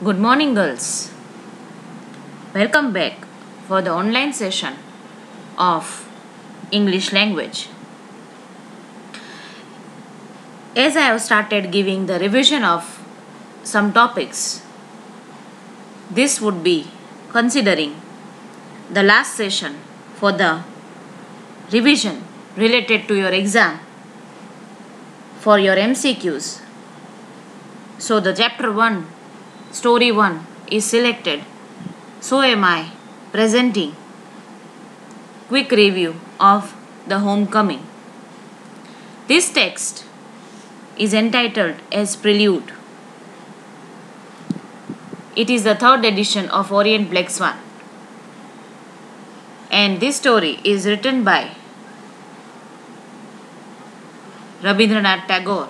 Good morning, girls. Welcome back for the online session of English language. As I have started giving the revision of some topics, this would be considering the last session for the revision related to your exam for your MCQs. So the chapter 1, story 1 is selected. So am I presenting quick review of the homecoming. This text is entitled as Prelude. It is the third edition of Orient Black Swan. And this story is written by Rabindranath Tagore,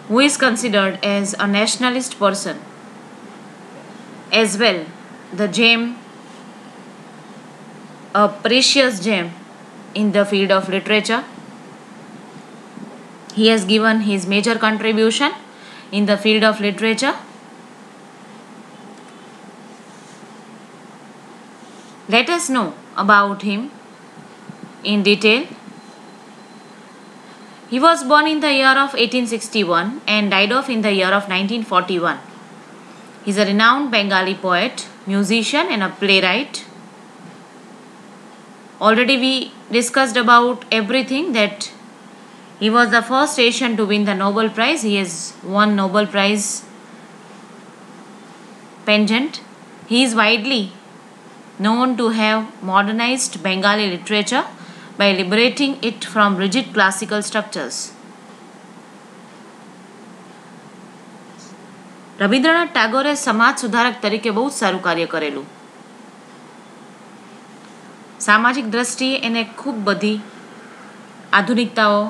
who is considered as a nationalist person, as well the gem, a precious gem in the field of literature. He has given his major contribution in the field of literature. Let us know about him in detail. He was born in the year of 1861 and died off in the year of 1941. He is a renowned Bengali poet, musician and a playwright. Already we discussed about everything, that he was the first Asian to win the Nobel Prize. He has won Nobel Prize pageant. He is widely known to have modernized Bengali literature by liberating it from rigid classical structures. Rabindranath ટાગોરે સમાજ સુધારક તરીકે બહુ સારું કાર્ય કરેલું. સામાજિક દ્રષ્ટિએ એને ખૂબ બધી આધુનિકતાઓ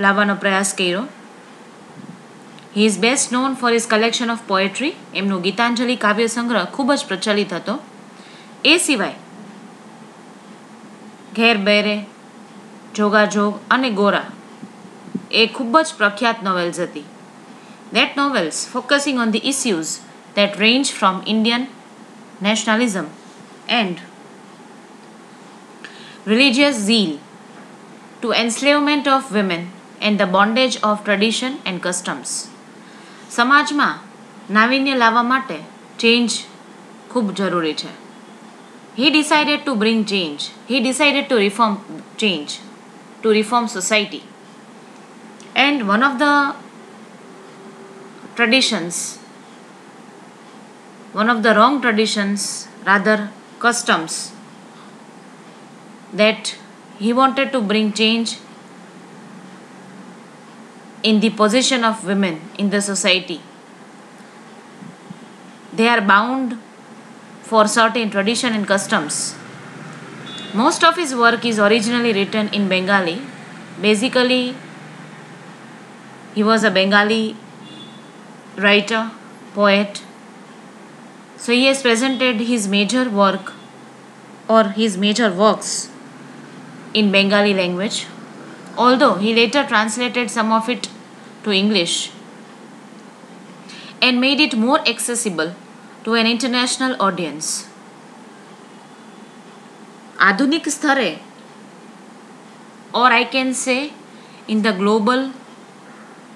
લાવવાનો પ્રયાસ કર્યો. He is best known for his collection of poetry. એમનો ગીતાંજલિ કાવ્ય સંગ્રહ ખૂબ જ પ્રચલિત હતો. એ સિવાય ઘેર બેરે, જોગાજોગ અને ગોરા એ ખૂબ જ પ્રખ્યાત નોવેલ્સ હતી. That novels focusing on the issues that range from Indian nationalism and religious zeal to enslavement of women and the bondage of tradition and customs. સમાજમાં નાવીન્ય લાવવા માટે ચેન્જ ખૂબ જરૂરી છે. He decided to bring change. He decided to reform change, to reform society. And one of the traditions, one of the wrong traditions, rather customs, that he wanted to bring change in the position of women in the society. They are bound for certain tradition and customs. Most of his work is originally written in Bengali. Basically, he was a Bengali writer, poet. So he has presented his major work or his major works in Bengali language, although he later translated some of it to English and made it more accessible to an international audience. આધુનિક સ્તરે, or I can say in the global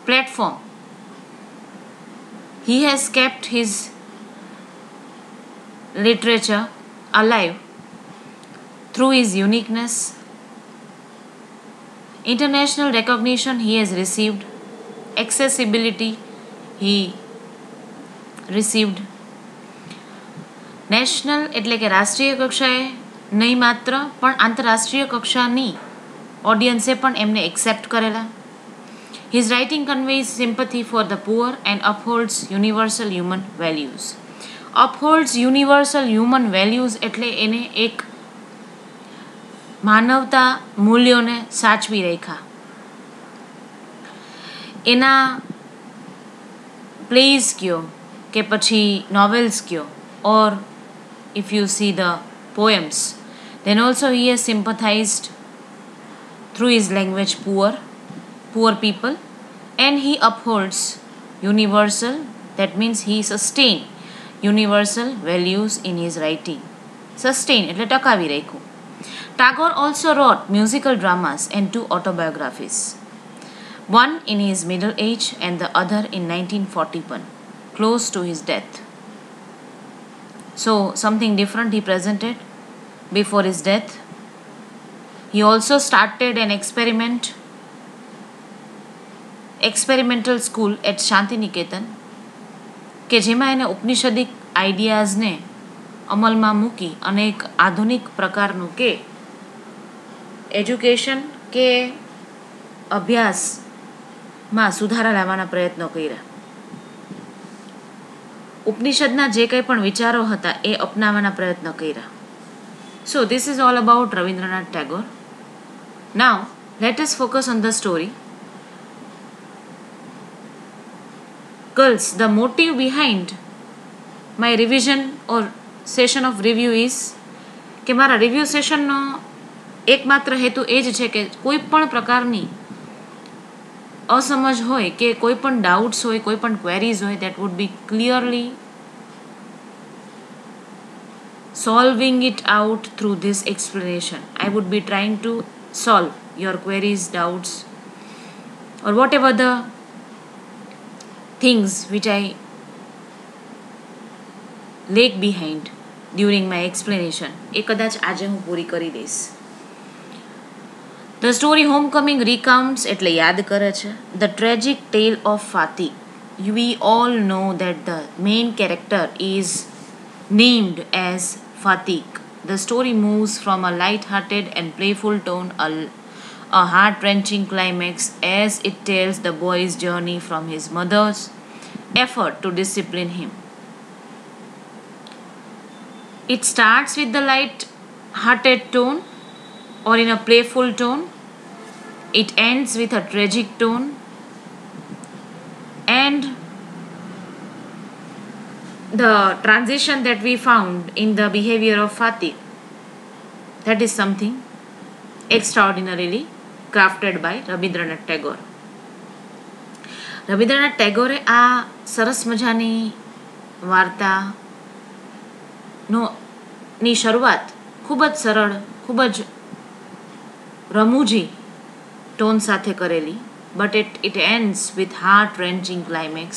platform, he has kept his literature alive through his uniqueness. International recognition he has received, accessibility he received. National એટલે કે રાષ્ટ્રીય કક્ષાએ નહીં માત્ર, પણ આંતરરાષ્ટ્રીય કક્ષાની ઓડિયન્સે પણ એમને એક્સેપ્ટ કરેલા. His writing conveys sympathy for the poor and upholds universal human values. Upholds universal human values એટલે એને એક માનવતા મૂલ્યોને સાચવી રાખ્યા. એના પ્લેઝ કયો કે પછી નોવેલ્સ કયો, or if you see the poems, then also he has sympathized through his language poor people, and he upholds universal That means he sustained universal values in his writing. Sustain એટલે ટકાવી રાખ્યું. Tagore also wrote musical dramas and 2 autobiographies. One in his middle age and the other in 1941, close to his death. So something different he presented before his death. He also started an experimental school at Shantiniketan કે જેમાં એને ઉપનિષદિક આઈડિયાઝને અમલમાં મૂકી અને એક આધુનિક પ્રકારનું કે એજ્યુકેશન કે અભ્યાસમાં સુધારા લાવવાના પ્રયત્નો કર્યા. ઉપનિષદના જે કંઈ પણ વિચારો હતા એ અપનાવવાના પ્રયત્ન કર્યા. So this is all about Rabindranath Tagore. Now let us focus on the story. Girls, the motive behind my revision or session of review is કે મારા રિવ્યૂ સેશનનો એકમાત્ર હેતુ એ જ છે કે કોઈ પણ પ્રકારની અસમજ હોય કે કોઈ પણ ડાઉટ્સ હોય, કોઈ પણ ક્વેરીઝ હોય, that would be clearly solving it out through this explanation. I would be trying to solve your queries, doubts, or whatever the things which I lag behind during my explanation. એ કદાચ આજે હું પૂરી કરી દઈશ. The story Homecoming recounts એટલે યાદ કરે છે the tragic tale of Fatih. We all know that the main character is named as Fatih. The story moves from a light-hearted and playful tone, a heart-wrenching climax as it tells the boy's journey from his mother's effort to discipline him. It starts with the light-hearted tone or in a playful tone. It ends with a tragic tone, and the transition that we found in the behavior of Fatih, that is something extraordinarily crafted by Rabindranath Tagore. Rabindranath ટેગોરે આ સરસ મજાની વાર્તાની શરૂઆત ખૂબ જ સરળ, ખૂબ જ રમૂજી ટોન સાથે કરેલી, but it ends with heart-wrenching climax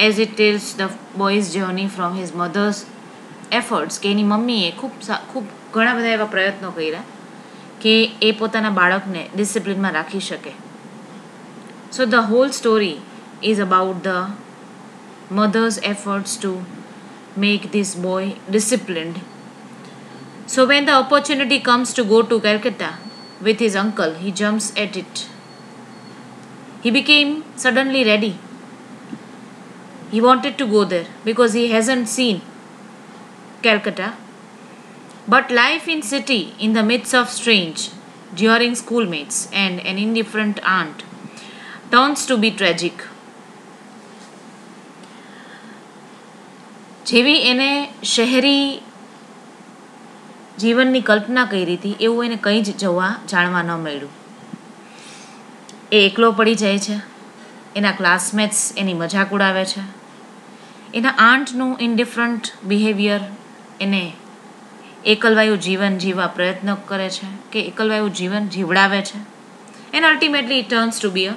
as it tells the boy's journey from his mother's efforts કે એની મમ્મીએ ખૂબ ઘણા બધા એવા પ્રયત્નો કર્યા કે એ પોતાના બાળકને ડિસિપ્લિનમાં રાખી શકે. So the whole story is about the mother's efforts to make this boy disciplined. So when the opportunity comes to go to Calcutta with his uncle, he jumps at it. He became suddenly ready. He wanted to go there because he hasn't seen Calcutta. But life in city in the midst of strange, during schoolmates and an indifferent aunt turns to be tragic. જેવી એને શહેરી જીવનની કલ્પના કરી હતી એવું એને કંઈ જ જાણવા ન મળ્યું. એ એકલો પડી જાય છે, એના ક્લાસમેટ્સ એની મજાક ઉડાવે છે, એના આંટનું ઇન્ડિફરન્ટ બિહેવિયર એને એકલવાયુ જીવન જીવવા પ્રયત્ન કરે છે કે એકલવાયુ જીવન જીવડાવે છે. And ultimately it turns to be a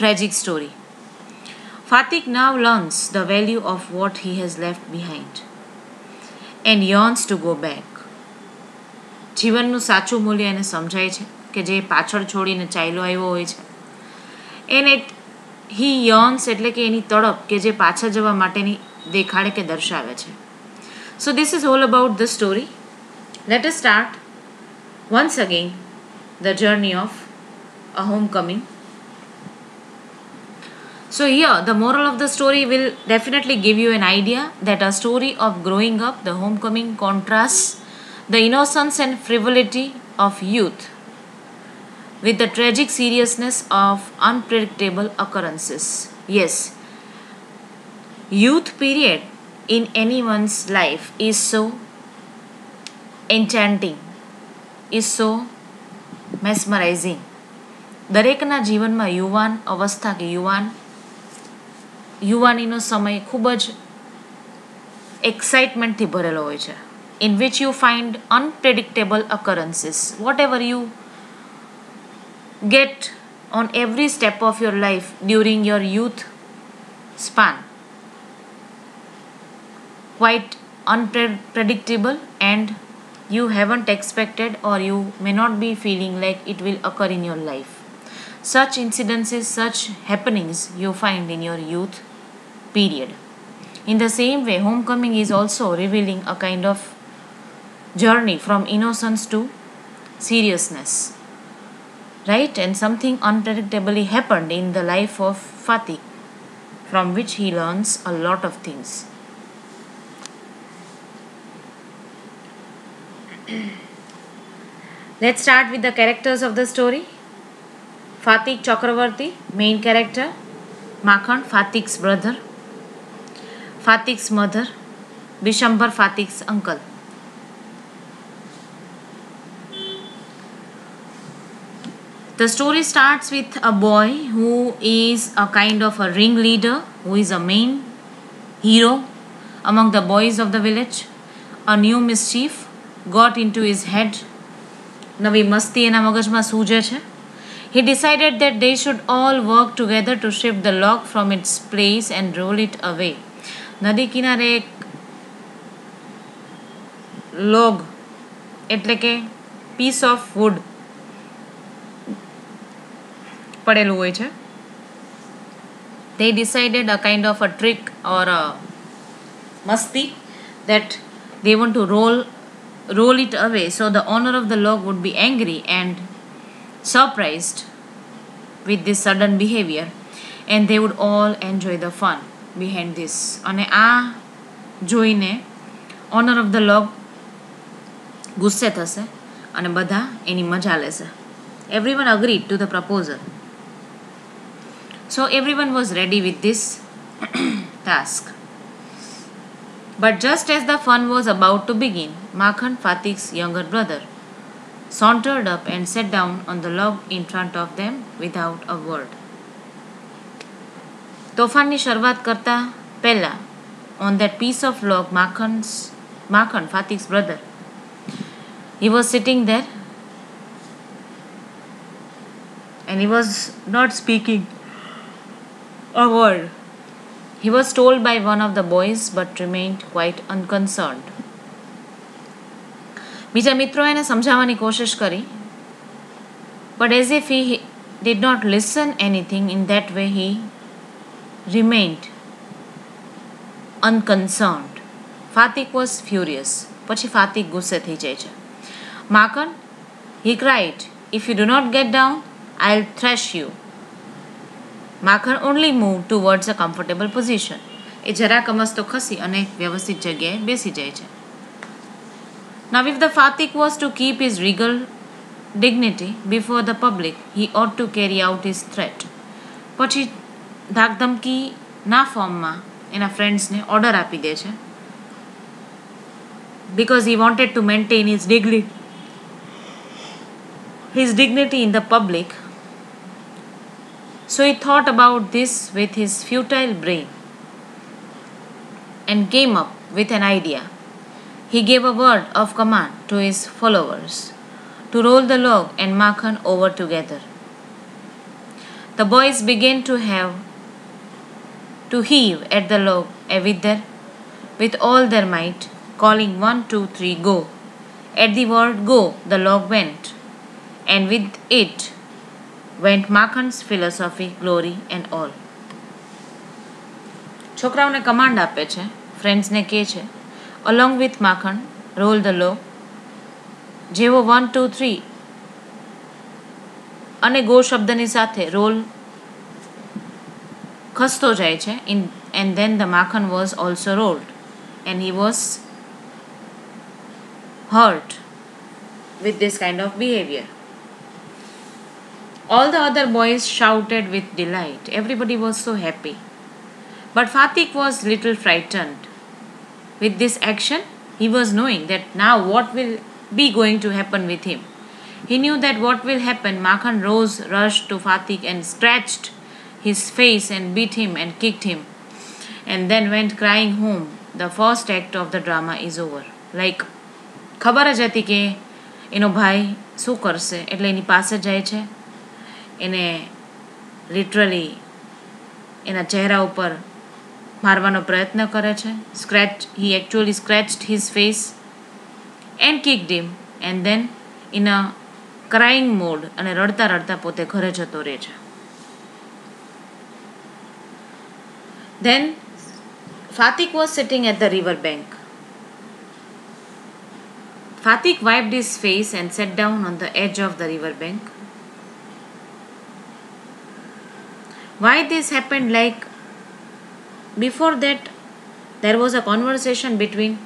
tragic story. Fatih now learns the value of what he has left behind and yearns to go back. જીવનનું સાચું મૂલ્ય એને સમજાય છે કે જે પાછળ છોડીને ચાલ્યો આવ્યો હોય છે. And he yearns એટલે કે એની તડપ કે જે પાછળ જવા માટેની દેખાડે કે દર્શાવે છે. So this is all about the story. Let us start once again the journey of a homecoming. So here the moral of the story will definitely give you an idea that a story of growing up, the homecoming, contrasts the innocence and frivolity of youth with the tragic seriousness of unpredictable occurrences. Yes, youth period in anyone's life is so enchanting, is so mesmerizing. દરેકના જીવનમાં યુવાન અવસ્થા કે યુવાન યુવાનીનો સમય ખૂબ જ એક્સાઇટમેન્ટથી ભરેલો હોય છે, in which you find unpredictable occurrences. Whatever you get on every step of your life during your youth span, quite unpredictable, and you haven't expected or you may not be feeling like it will occur in your life. Such incidences, such happenings you find in your youth period. In the same way, homecoming is also revealing a kind of journey from innocence to seriousness, right? And something unpredictably happened in the life of Fatih, from which he learns a lot of things. Let's start with the characters of the story. Fatih Chakravarti, main character. Makhan, Fatih's brother. Fatih's mother. Bishambar, Fatih's uncle. The story starts with a boy who is a kind of a ringleader, who is a main hero among the boys of the village. A new mischief got into his head. નવી મસ્તી એના મગજમાં સૂજે છે. He decided that they should all work together to shift the log from its place and roll it away. નદી કિનારે એક log એટલે કે piece of wood પડેલું હોય છે. They decided a kind of a trick or a masti that they want to roll it away, so the owner of the log would be angry and surprised with this sudden behavior, and they would all enjoy the fun behind this. અને આ જોઈને honour of the log ગુસ્સે થશે અને બધા એની મજા લેશે. Everyone agreed to the proposal. So everyone was ready with this task. But just as the fun was about to begin, Makhan, Fatih's younger brother, sauntered up and sat down on the log in front of them without a word. તોફાનની શરૂઆત કરતા પહેલા, on that piece of log, Makhan, Fatih's brother, he was sitting there and he was not speaking a word. He was told by one of the boys but remained quite unconcerned. બીજા મિત્રોએ એને સમજાવવાની કોશિશ કરી, but as if he did not listen anything, in that way he remained unconcerned. Fatih was furious. પછી Fatih ગુસ્સે થઈ જાય છે. Makhan, he cried, if you do not get down, I'll thrash you. Makhan only moved towards a comfortable position. એ જરા કમસ્તો ખસી અને વ્યવસ્થિત જગ્યાએ બેસી જાય છે. Now if the Fatih was to keep his regal dignity before the public, he ought to carry out his threat. પછી ધાકધમકી ના ફોર્મમાં એના ફ્રેન્ડ્સને ઓર્ડર આપી દે છે, because he wanted to maintain his dignity in the public. So he thought about this with his futile brain and came up with an idea. He gave a word of command to his followers to roll the log and Makhan over together. The boys began to heave at the log with all their might, calling 1, 2, 3, go. At the word go, the log went, and with it went Makhan's philosophy, glory and all. છોકરાઓને command આપે છે, ફ્રેન્ડ્સને કહે છે, along with Makhan, roll the log. જેવો 1, 2, 3 અને go શબ્દની સાથે role ખસતો જાય છે, and then the Makhan was also rolled and he was hurt with this kind of behavior. All the other boys shouted with delight. Everybody was so happy. But Fatih was little frightened. With this action, he was knowing that now what will be going to happen with him. He knew that what will happen. Makhan rushed to Fatih and scratched his face and beat him and kicked him. and then went crying home. The first act of the drama is over. Like ખબર જ હતી કે એનો ભાઈ શું કરશે એટલે એની પાસે જાય છે, એને લિટરલી એના ચહેરા ઉપર મારવાનો પ્રયત્ન કરે છે. He actually scratched his face and kicked him, and then in a crying mode અને રડતા રડતા પોતે ઘરે જતો રહે છે. Then Fatik was sitting at the river bank. Fatik wiped his face and sat down on the edge of the river bank. Why this happened? Like before that, there was a conversation between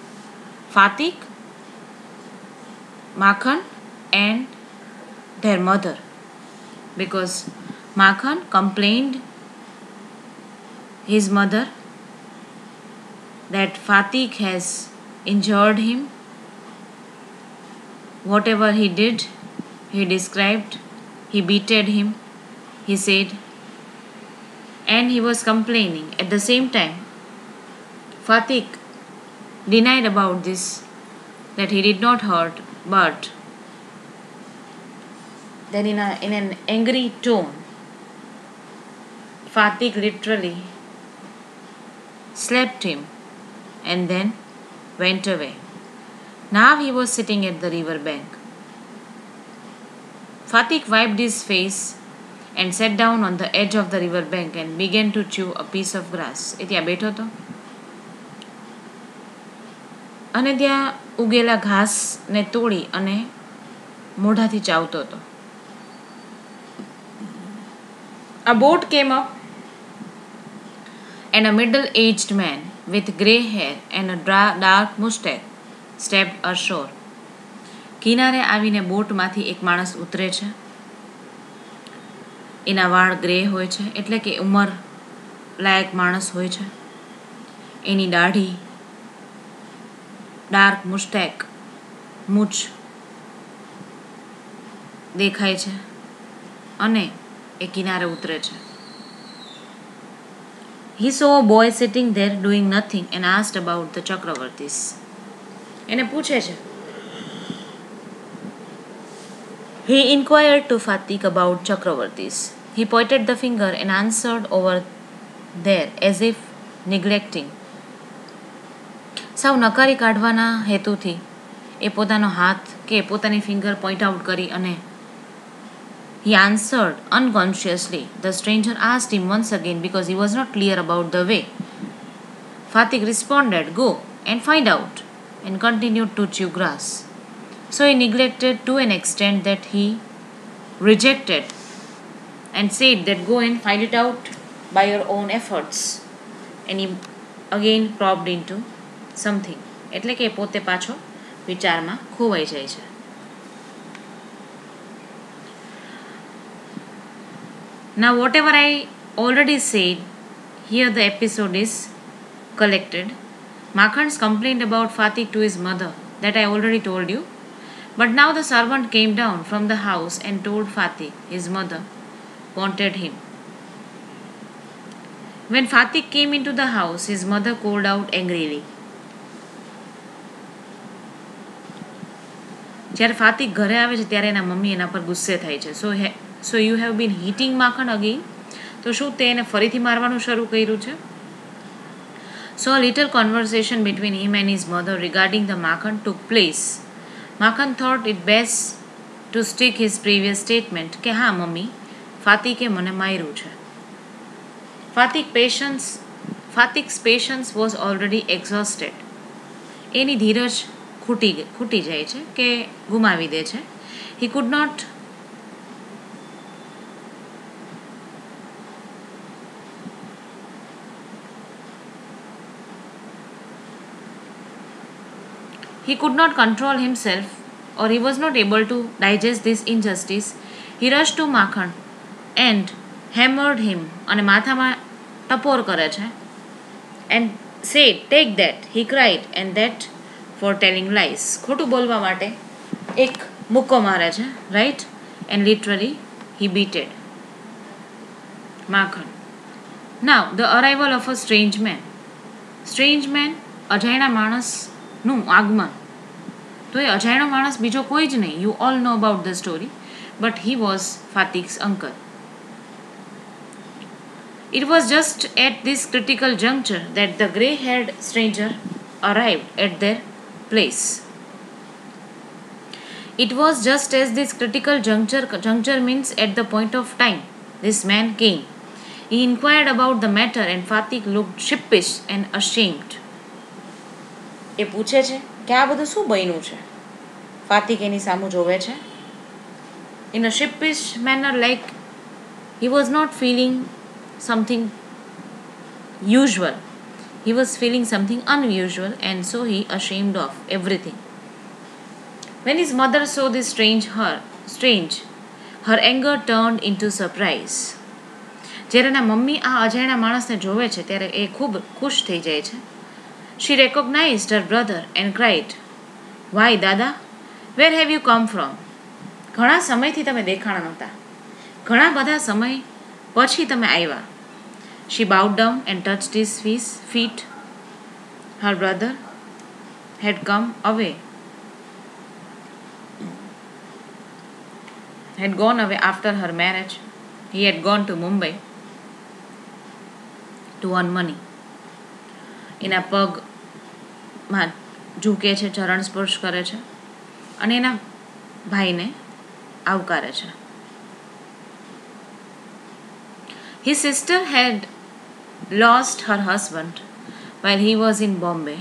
Fatik, Makhan and their mother, because Makhan complained his mother that Fatik has injured him. Whatever he did, he described, he beated him, he said, and he was complaining. At the same time, Fatik denied about this, that he did not hurt, but then in an angry tone, Fatik literally slapped him and then went away. Now he was sitting at the river bank. Fatik wiped his face and sat down on the edge of the river bank and began to chew a piece of grass. એ ત્યાં બેઠો હતો અને ત્યાં ઉગેલા ઘાસને તોડી અને મોઢાથી ચાવતો હતો. A boat came up and a middle-aged man with grey hair and a dark mustache stepped ashore. કિનારે આવીને બોટમાંથી એક માણસ ઉતરે છે. એના વાળ ગ્રે હોય છે, એટલે કે ઉંમર લાયક માણસ હોય છે. એની દાઢી, ડાર્ક મુસ્ટેક, મૂછ દેખાય છે અને એ કિનારે ઉતરે છે. He saw a boy sitting there doing nothing and asked about the Chakravartis. એને પૂછે છે. He inquired to Fatik about Chakravartis. He pointed the finger and answered over there as if neglecting. સાવ નકારી કાઢવાના હેતુથી એ પોતાનો હાથ કે પોતાની ફિંગર પોઈન્ટ આઉટ કરી અને he answered unconsciously. The stranger asked him once again because he was not clear about the way. Fatik responded, "Go and find out," and continued to chew grass. So he neglected to an extent that he rejected and said that go and find it out by your own efforts. And he again probed into something. એટલે કે પોતે પાછો વિચારમાં ખોવાઈ જાય છે. Now whatever I already said, here the episode is collected. Makhan's complained about Fatik to his mother, that I already told you. But now the servant came down from the house and told Fatik his mother wanted him. When Fatik came into the house, his mother called out angrily. જ્યારે ફાતિક ઘરે આવે છે ત્યારે એના mummy એના પર ગુસ્સે થાય છે. So you have been heating માખણ અગેન. તો શું તે એને ફરીથી મારવાનું શરૂ કર્યું છે? So a little conversation between him and his mother regarding the Makhan took place. Makhan thought it best to stick his previous statement કે હા મમ્મી, ફાતિકે મને માર્યું છે. Fatik's patience was already exhausted. એની ધીરજ ખૂટી જાય છે કે ગુમાવી દે છે. He could not control himself, or he was not able to digest this injustice. He rushed to Makhan and hammered him અને માથામાં ટપોર કરે છે. And said, "Take that," he cried, and that for telling lies. ખોટું બોલવા માટે એક મુક્કો મારે છે, right? And literally he beated Makhan. Now the arrival of a strange man. Strange man, અજાણ્યા માણસનું આગમન. તો એ અજાણ્યો માણસ બીજો કોઈ જ નહીં. You all know about the story, but he was Fatik's uncle. It was just at this critical juncture that the grey-haired stranger arrived at their place. It was just as this critical juncture means at the point of time, this man came. He inquired about the matter and Fatik looked sheepish and ashamed. એ પૂછે છે કે આ બધું શું બન્યું છે. ફાતિક એની સામું જોવે છે. In a sheepish manner, like he was not feeling something usual. He was feeling something unusual, and so he ashamed of everything. When his mother saw this strange, her anger turned into surprise. જ્યારે એના mummy આ અજાણ્યા માણસને જોવે છે ત્યારે એ ખૂબ ખુશ થઈ જાય છે. She recognized her brother and cried, "Why, Dada? Where have you come from?" ઘણા સમયથી તમે દેખાણા નહોતા. ઘણા બધા સમય પછી તમે આવ્યા. She bowed down and touched his feet. Her brother had gone away after her marriage. He had gone to Mumbai to earn money. એના પગમાં ઝૂકે છે, ચરણ સ્પર્શ કરે છે અને એના ભાઈને આવકારે છે. His sister had lost her husband while he was in Bombay.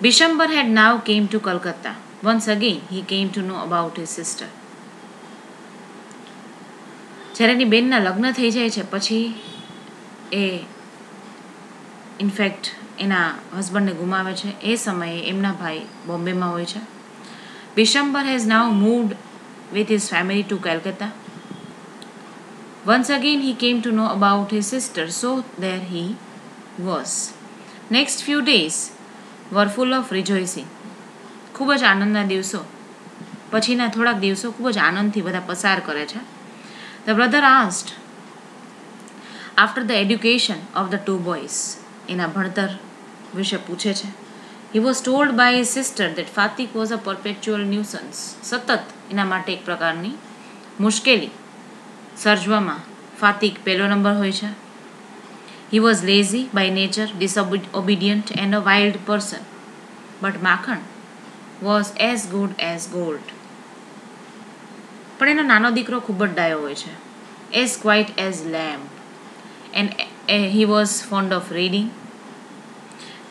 Bishambar had now came to Kolkata. Once again he came to know about his sister. જ્યારે એની બેનના લગ્ન થઈ જાય છે પછી એ ઇનફેક્ટ એના હસબન્ડને ગુમાવે છે. એ સમયે એમના ભાઈ બોમ્બેમાં હોય છે. Bishambar has now moved with his family to Calcutta. Once again he came to know about his sister, so there he was. Next few days were full of rejoicing. ખૂબ જ આનંદના દિવસો, પછીના થોડાક દિવસો ખૂબ જ આનંદથી બધા પસાર કરે છે. The brother asked after the education of the two boys. એના ભણતર વિશે પૂછે છે. He was told by his sister that Fatik was a perpetual nuisance. સતત એના માટે એક પ્રકારની મુશ્કેલી સર્જવામાં ફાતિક પહેલો નંબર હોય છે. He was lazy by nature, disobedient and a wild person. But Makhan was as good as gold. પણ એનો નાનો દીકરો ખૂબ જ ડાયો હોય છે. As quiet as lamb. And he was fond of reading.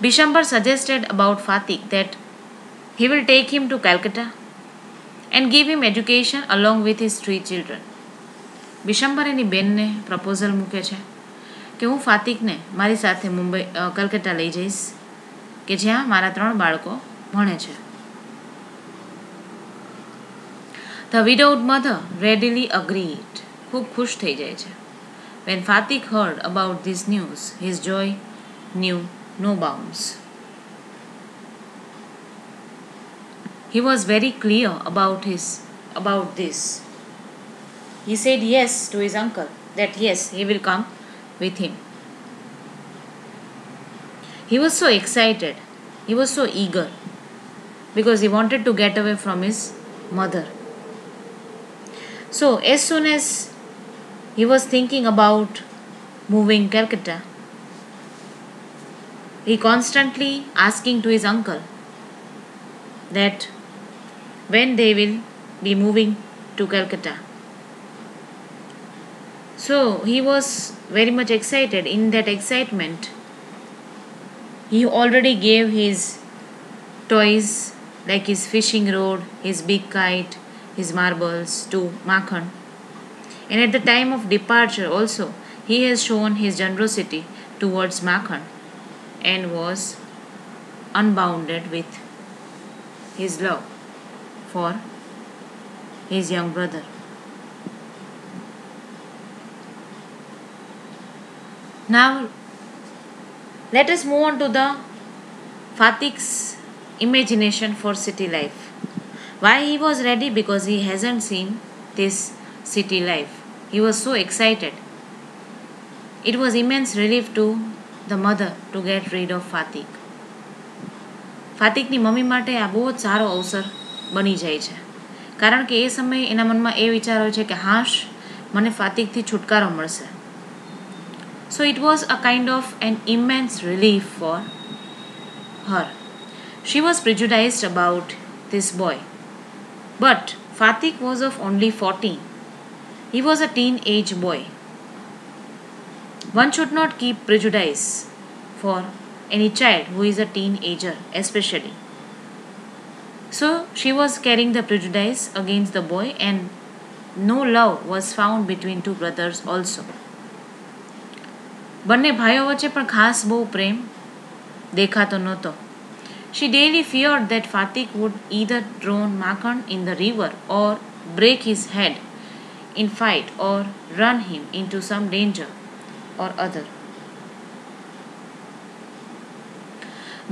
Bishambar suggested about Fatik that he will take him to Calcutta and give him education along with his 3 children. બિશંબર એની બેનને પ્રપોઝલ મૂકે છે કે હું ફાતિકને મારી સાથે કલકત્તા લઈ જઈશ કે જ્યાં મારા 3 બાળકો ભણે છે. The widowed mother readily agreed. ખૂબ ખુશ થઈ જાય છે. When Fatik heard about this news, his joy knew no bounds. He was very clear about this. He said yes to his uncle, that yes, he will come with him. He was so excited, he was so eager, because he wanted to get away from his mother. So, as soon as he was thinking about moving Calcutta, he constantly asking to his uncle that when they will be moving to Calcutta. So he was very much excited. In that excitement, he already gave his toys like his fishing rod, his big kite, his marbles to Makhan. And at the time of departure also, he has shown his generosity towards Makhan and was unbounded with his love for his young brother. Now, let us move on to the Fatik's imagination for city life. Why he was ready? Because he hasn't seen this city life. He was so excited. It was immense relief to the mother to get rid of Fatik. ફાતિકની mummy માટે આ બહુ જ સારો અવસર બની જાય છે, કારણ કે એ સમયે એના મનમાં એ વિચાર હોય છે કે હાશ મને ફાતિકથી છુટકારો મળશે. So it was a kind of an immense relief for her. She was prejudiced about this boy. But Fatik was of only 14. He was a teenage boy. One should not keep prejudice for any child who is a teenager, especially. So she was carrying the prejudice against the boy, and no love was found between two brothers also. બંને ભાઈઓ વચ્ચે પણ ખાસ બહુ પ્રેમ દેખાતો નહોતો. She daily feared that Fatik would either drown Makhan in the river or break his head in fight or run him into some danger or other.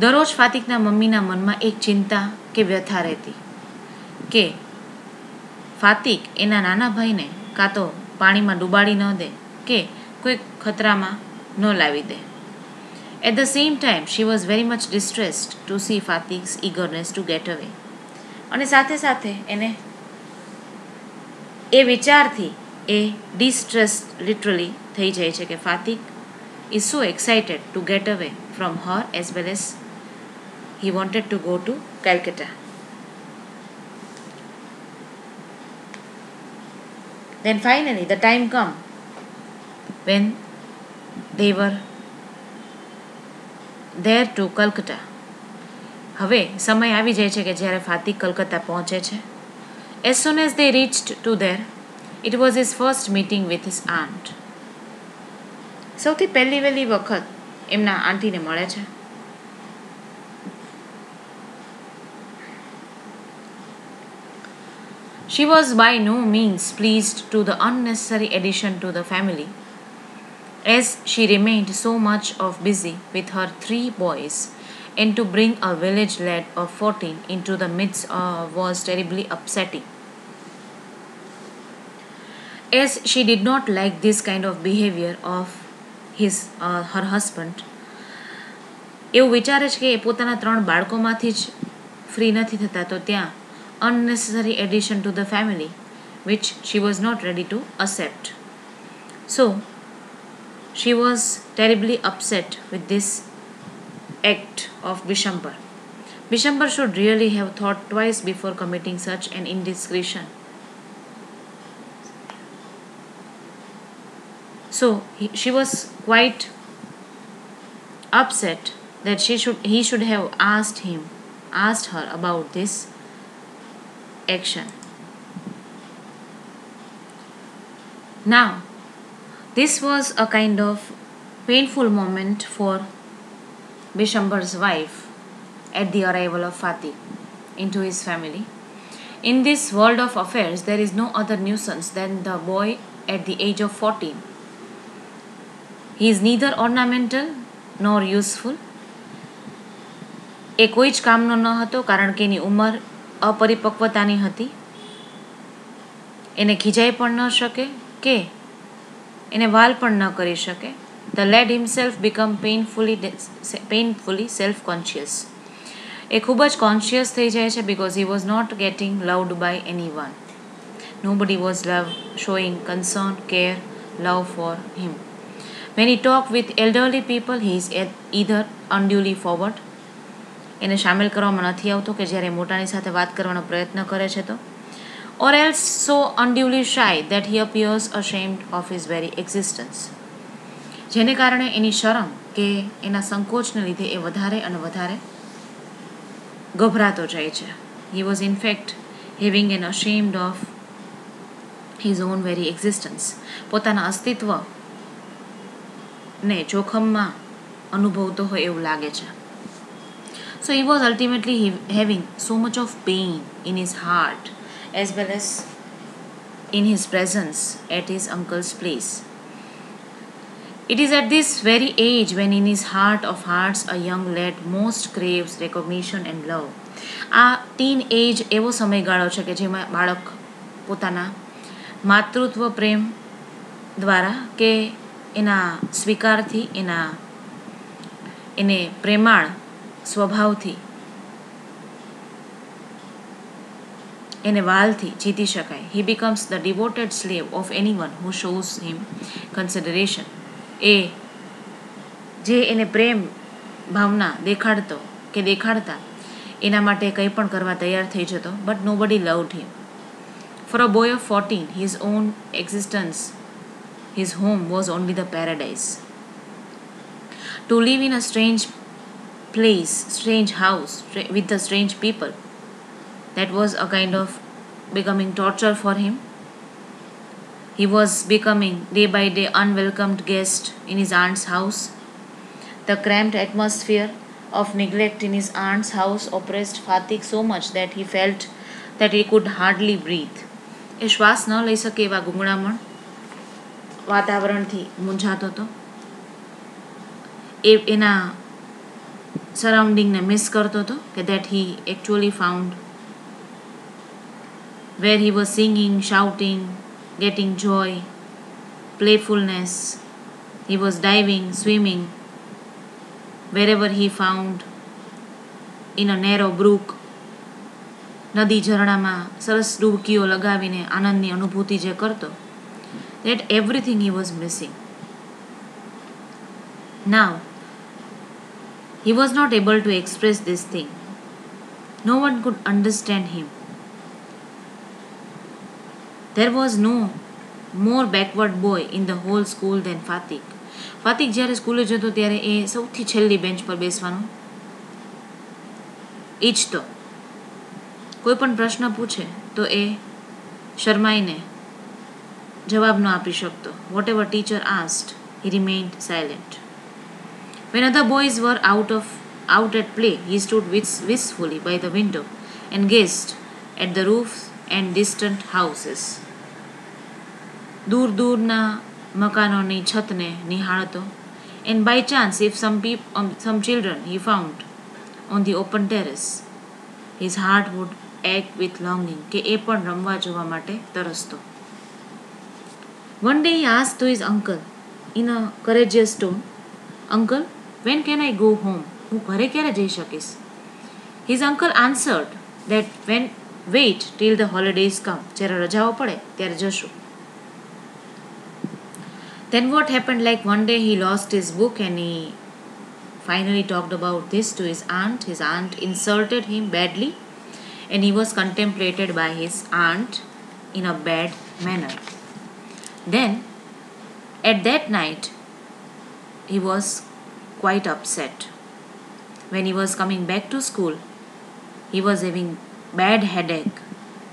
દરરોજ ફાતિકના મમ્મીના મનમાં એક ચિંતા કે વ્યથા રહેતી કે ફાતિક એના નાના ભાઈને કાં તો પાણીમાં ડૂબાડી ન દે કે કોઈ ખતરામાં ન લાવી દે. At the same time, she was very much distressed to see Fatik's eagerness to get away. અને સાથે સાથે એને એ વિચારથી એ ડિસ્ટ્રેસ લિટરલી થઈ જાય છે કે ફાતિક is so excited to get away from her as well as he wanted to go to Calcutta. Then finally the time come when they were there to Calcutta. હવે સમય આવી જાય છે કે જ્યારે ફાતિક કલકત્તા પહોંચે છે. As soon as they reached to there, it was his first meeting with his aunt. સૌથી પહેલી વહેલી વખત એમના આંટીને મળે છે. She was by no means pleased to the unnecessary addition to the family, as she remained so much of busy with her 3 boys, and to bring a village lad of 14 into the midst was terribly upsetting. As she did not like this kind of behavior of her husband, એવું વિચારે છે કે એ પોતાના 3 બાળકોમાંથી જ free નથી થતા, તો ત્યાં unnecessary addition to the family which she was not ready to accept. So she was terribly upset with this act of Bishambar. Bishambar should really have thought twice before committing such an indiscretion. So she was quite upset that he should have asked her about this action. Now, this was a kind of painful moment for Bishambar's wife at the arrival of Fatik into his family. In this world of affairs, there is no other nuisance than the boy at the age of 14. He is neither ornamental nor useful. એ કોઈ જ કામનો ન હતો, કારણ કે એની ઉંમર અપરિપક્વતાની હતી. એને ખીજાઈ પણ ન શકે કે એને વાલ પણ ન કરી શકે. The lad himself become painfully self-conscious. એ ખૂબ જ કોન્શિયસ થઈ જાય છે because he was not getting loved by anyone. Nobody was showing concern, care, love for him. When he talked with elderly people, he is either unduly forward, એને શામેલ કરવામાં નથી આવતો કે જ્યારે મોટાની સાથે વાત કરવાનો પ્રયત્ન કરે છે તો, or else so unduly shy that he appears ashamed of his very existence. જેને કારણે એની શરમ કે એના સંકોચને લીધે એ વધારે અને વધારે ગભરાતો જાય છે. He was in fact having an ashamed of his own very existence. પોતાના અસ્તિત્વને જોખમમાં અનુભવતો હોય એવું લાગે છે. So he was ultimately having so much of pain in his heart as well as in his presence at his uncle's place. It is at this very age when in his heart of hearts a young lad most craves recognition and love. આ tin એજ એવો સમયગાળો છે કે જેમાં બાળક પોતાના માતૃત્વ પ્રેમ દ્વારા કે એના સ્વીકારથી, એના એને પ્રેમાળ સ્વભાવથી એને વાલથી જીતી શકાય. He becomes the devoted slave of anyone who shows him consideration. એ જે એને પ્રેમ ભાવના દેખાડતા એના માટે કંઈ પણ કરવા તૈયાર થઈ જતો. But nobody loved him. For a boy of 14, his own existence, his home was only the paradise. To live in a strange place, strange house, with the strange people, that was a kind of becoming torture for him. He was becoming day by day unwelcomed guest in his aunt's house. The cramped atmosphere of neglect in his aunt's house oppressed Fatik so much that he felt that he could hardly breathe. એ શ્વાસ ન લઈ શકે એવા ગુંગળામણ વાતાવરણથી મૂંઝાતો હતો. એ એના સરાઉન્ડિંગને miss કરતો હતો કે that he actually found where he was singing, shouting, getting joy, playfulness. He was diving, swimming, wherever he found, in a narrow brook. નદી ઝરણામાં સરસ ડૂબકીઓ લગાવીને આનંદની અનુભૂતિ જે કરતો, that everything he was missing. Now, he was not able to express this thing. No one could understand him. There was no more backward boy in the whole school than Fatik. Fatik જ્યારે સ્કૂલે જતો ત્યારે એ સૌથી છેલ્લી bench પર બેસવાનું ઈચ્છતો. કોઈ પણ પ્રશ્ન પૂછે તો એ શરમાઈને જવાબ ન આપી શકતો. Whatever teacher asked, he remained silent. When other boys were out at play, he stood wistfully by the window and gazed at the roofs and distant houses. દૂર દૂરના મકાનોની છતને નિહાળતો. And by chance, if some children he found on the open terrace, his heart would ache with longing, કે એ પણ રમવા જવા માટે તરસતો. One day he asked to his uncle in a courageous tone, "Uncle, when can I go home? હું ઘરે ક્યારે જઈ શકીશ?" His uncle answered that wait till the holidays come. જ્યારે રજાઓ પડે ત્યારે જશું. Then what happened, like one day he lost his book and he finally talked about this to his aunt. His aunt insulted him badly and he was contemplated by his aunt in a bad manner. Then at that night he was quite upset. When he was coming back to school, he was having bad headache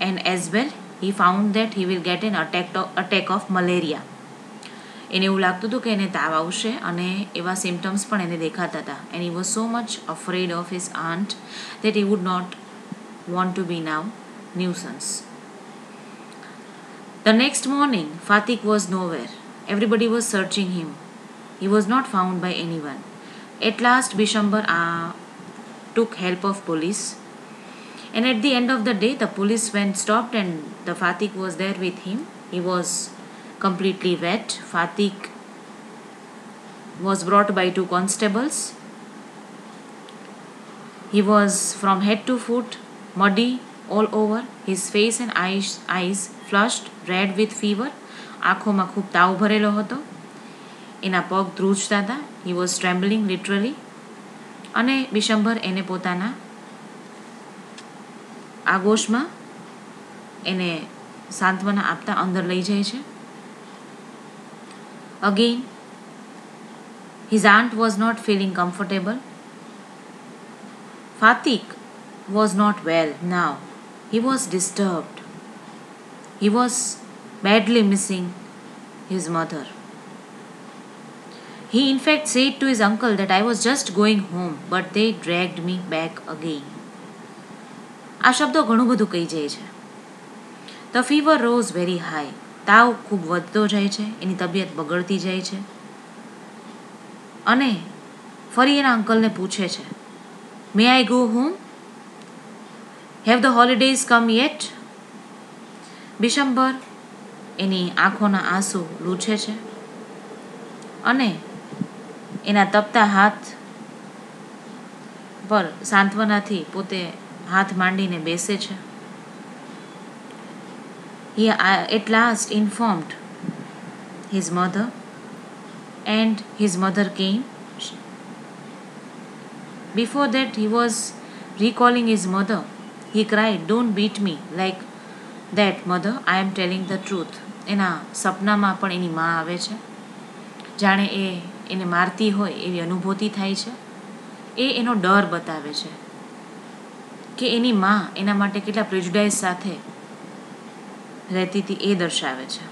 and as well he found that he will get an attack of malaria. એને એવું લાગતું હતું કે એને તાવ આવશે અને એવા સિમ્ટમ્સ પણ એને દેખાતા હતા. And he was so much afraid of his aunt that he would not want to be now nuisance. The next morning, Fatik was nowhere. Everybody was searching him. He was not found by anyone. At last, Bishambar took help of police. And at the end of the day, the police stopped and the Fatik was there with him. He was completely wet. Fatik was brought by 2 constables. He was from head to foot muddy all over. His face and eyes flushed red with fever. આંખોમાં ખૂબ તાવ ભરેલો હતો. એના પગ ધ્રુજતા હતા. He was trembling literally. અને બિશંબર એને પોતાના આગોશમાં એને સાંત્વના આપતા અંદર લઈ જાય છે. Again, his aunt was not feeling comfortable. Fatik was not well now. He was disturbed. He was badly missing his mother. He in fact said to his uncle that I was just going home, but they dragged me back again. આ શબ્દો ઘણું બધું કહી જાય છે. The fever rose very high. તાવ ખૂબ વધતો જાય છે. એની તબિયત બગડતી જાય છે. અને ફરી એના અંકલને પૂછે છે, May I go home? Have the holidays come yet? બિશંબર એની આંખોના આંસુ લૂછે છે અને એના તપતા હાથ પર સાંત્વનાથી પોતે હાથ માંડીને બેસે છે. He at last informed his mother, and his mother came. Before that, he was recalling his mother. He cried, "Don't beat me like that, mother. I am telling the truth." એના સપનામાં પણ એની માં આવે છે. જાણે એને મારતી હોય એવી અનુભૂતિ થાય છે. એ એનો ડર બતાવે છે કે એની માં એના માટે કેટલા પ્રેજુડાઇઝ સાથે રહેતી હતી એ દર્શાવે છે.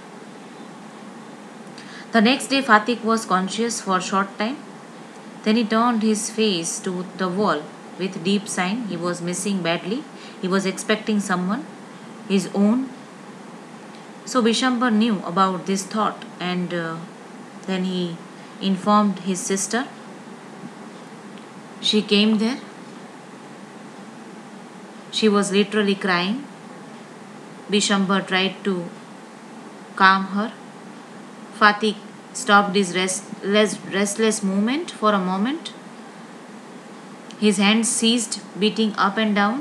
The next day, Fatik was conscious for a short time. Then he turned his face to the wall with deep sigh. He was missing badly. He was expecting someone, his own. So Bishambar knew about this thought, and then he informed his sister. She came there. She was literally crying. Bishambar tried to calm her. Fatik stopped his restless movement for a moment. His hands ceased beating up and down.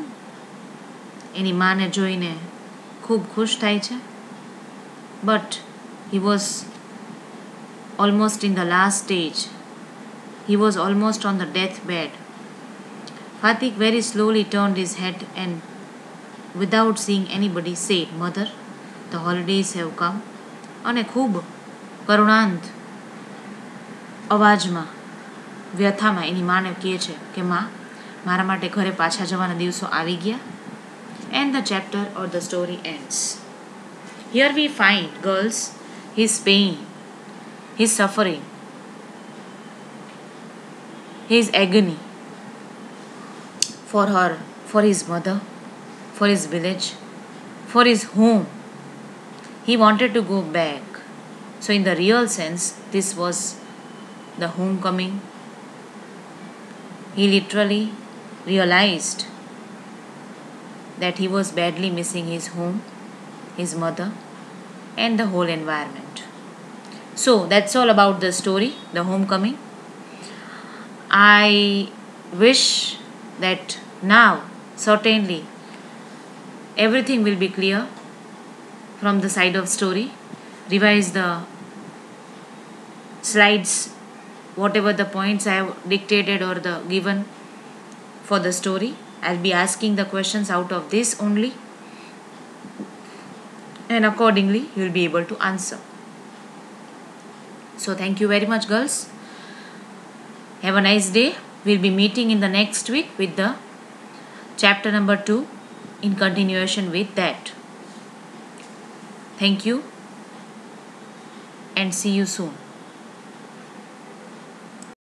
એની માને જોઈને ખૂબ ખુશ થાય છે. But he was almost in the last stage. He was almost on the deathbed. Fatik very slowly turned his head and without seeing anybody said, "Mother, the holidays have come." અને ખૂબ કરુણાંત અવાજમાં વ્યથામાં એની માને કહે છે કે માં, મારા માટે ઘરે પાછા જવાના દિવસો આવી ગયા. And the chapter or the story ends. Here we find, girls, his pain, his suffering, his agony for her, for his mother, for his village, for his home. He wanted to go back. So in the real sense, this was the homecoming. He literally realized that he was badly missing his home, his mother, and the whole environment. So that's all about the story, the homecoming. I wish that now certainly everything will be clear from the side of story. Revise the slides, whatever the points I have dictated or the given for the story. I'll be asking the questions out of this only, and accordingly you'll be able to answer. So thank you very much, girls. Have a nice day. We'll be meeting in the next week with the chapter number 2 in continuation with that. Thank you and see you soon.